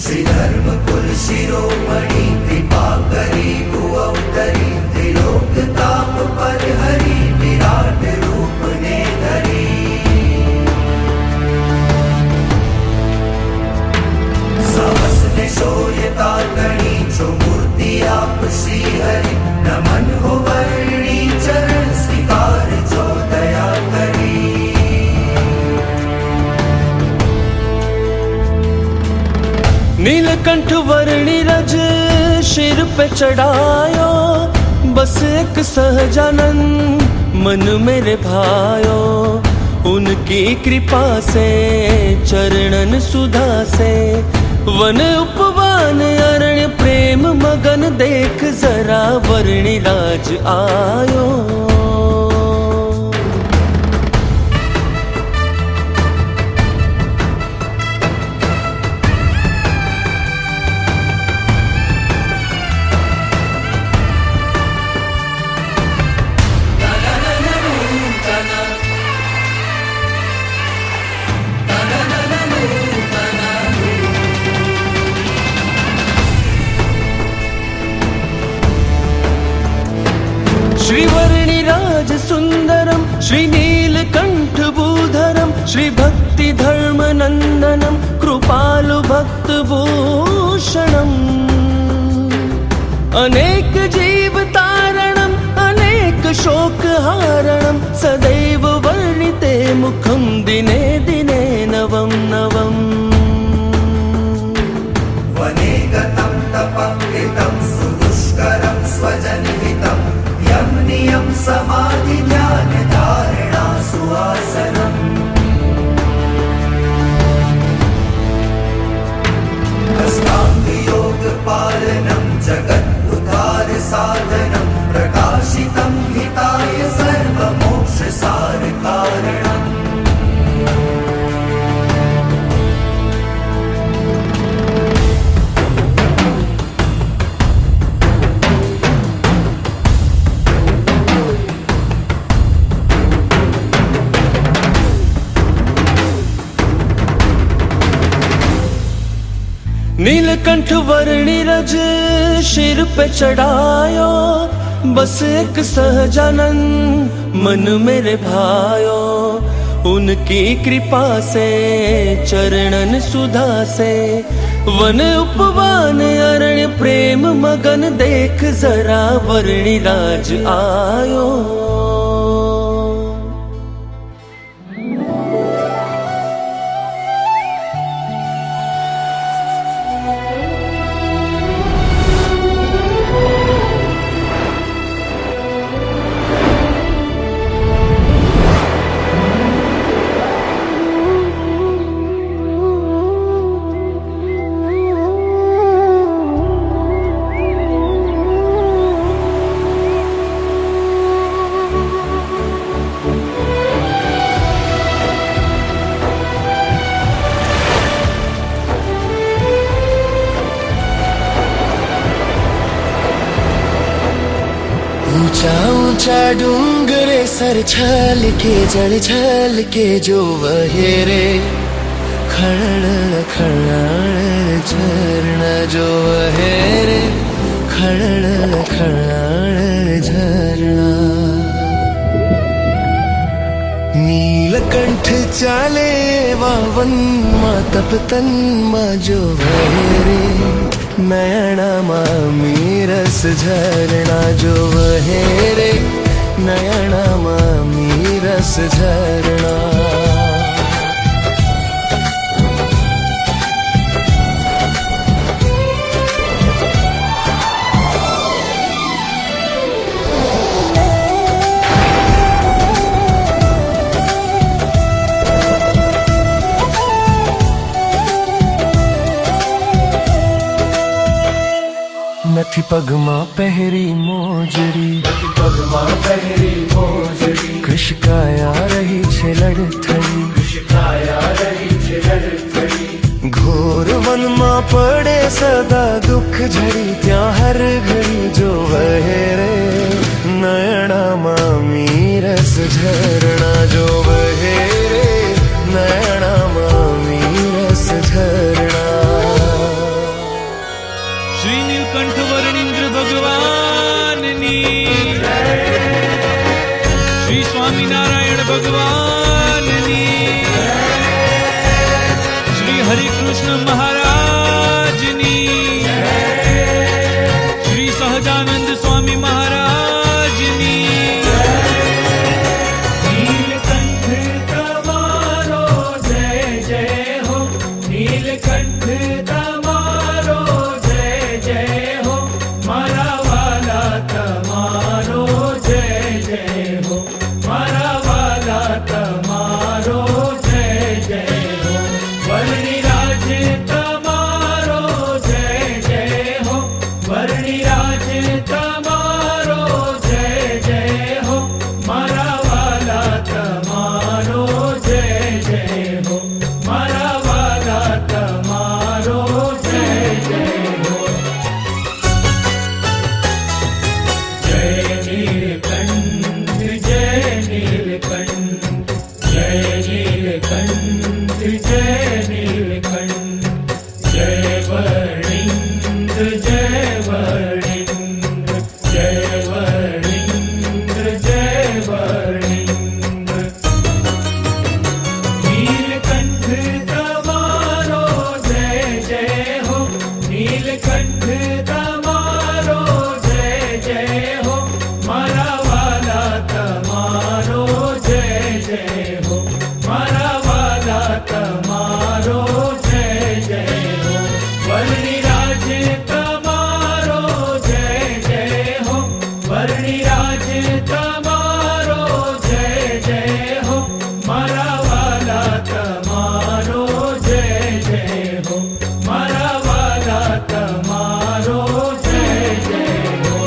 श्रीधर्म कुल शिरोमणि कृपा करी भुअवतरी त्रिलोक ताप पर हरि विराट रूप ने धरी साहस ने शौर्यता गणी जो मूर्ति आप श्री हरि नमन हो वर्णी चरण स्वीकार जो दया करी नीलकंठ वर्णी रज सिर पे चढ़ायो बस एक सहजानन मन मेरे भायो उनकी कृपा से चरणन सुधा से वन उपवन अरण्य प्रेम मगन देख जरा वर्णी राज आयो श्रीवर्णिराज सुंदरम श्रीनीलकंठ भूधरम श्री भक्ति धर्म नंदनम कृपालु भक्त भूषणम अनेक जीव तारणम अनेक शोक हारणम सदैव वर्णिते मुखम दिने दिने नवम नवम वने गतं तपकृतं सुदुष्करं स्वजनहितं यम नियम समाधि ध्यान धारणा सुआसनम् अष्टांग योग पालनं जगत् उद्धार साधनं प्रकाशितं हिताय सर्व मोक्ष सार कारणम् नीलकंठ वर्णी रज सिर पे चढ़ायो बस एक सहजानन मन मेरे भायो उनकी कृपा से चरणन सुधा से वन उपवन अरण्य प्रेम मगन देख जरा वर्णी राज आयो ऊंचा ऊंचा डूंगरे सर छल के जड़ छल के जो वहेरे खड़ण खड़ाण झरना जो वहेरे खड़ण खड़ाण झरना नीलकंठ चाले वावन मा तप तन मा जो वहेरे नयना मामी रस झरना जो वहेरे नयना मामी रस झरना नथी पगमा पहरी मोजरी कृष काया रही छे लड़थड़ी घोर वन मा पड़े सदा दुख झड़ी त्या हर घड़ी जो वहेरे नयना मामी रस झरना जो वहेरे नयना मामी रस झरना नीलकंठ जय नीलकंठ जय वर्णिंद्र जय वर्णिंद्र जय वर्णिंद्र जय वर्णिंद्र नीलकंठ तमारो जय जय हो नीलकंठ तमारो जय जय हो मारा वाला तमारो जय जय हो मारा वाला तमारो जय जय हो वर्णिराज तमारो जय जय हो वर्णिराज तमारो जय जय हो मारा वाला तमारो जय जय हो मारा वाला तमारो जय जय हो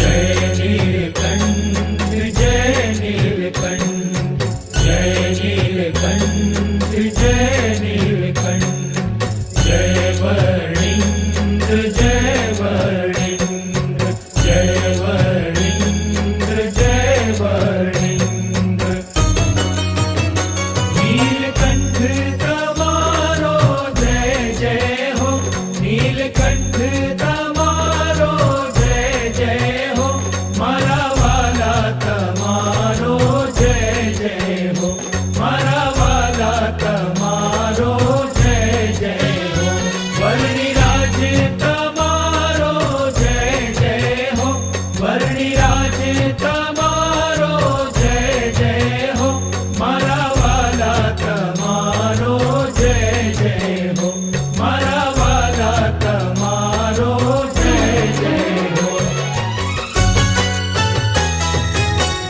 जय नीलकंठ जय नीलकंठ जय नीलकंठ जय नीलकंठ जय वर्णिंद्र जय वर्णिंद्र जय वर्णिंद्र जय वर्णिंद्र नीलकंठ तमारो जय जय हो नीलकंठ तमारो जय जय हो मारा वाला तमारो जय जय हो मारा वाला तमारो जय जय हो वर्णिराज तमारो जय जय हो वर्णिराज तमारो जय जय हो मारा वाला तमारो जय जय हो मारा वाला तमारो जय जय हो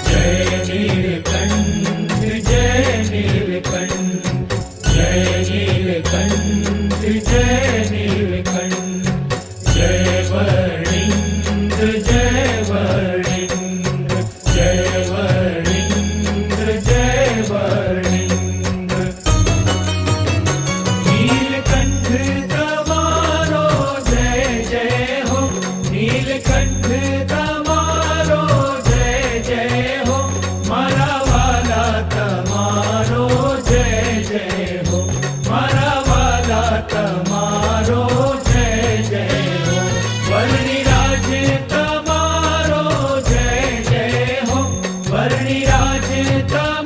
जय नीलकंठ जय नीलकंठ जय नीलकंठ जय नीलकंठ जय वर्णिंद्र जय वर्णिंद्र जय वर्णिंद्र जय वर्णिंद्र नीलकंठ तमारो जय जय हो नीलकंठ तमारो जय जय हो मारा वाला तमारो जय जय हो मारा वाला तमारो जय जय हो वर्णिराज तमारो जय जय हो वर्णिराज तमारो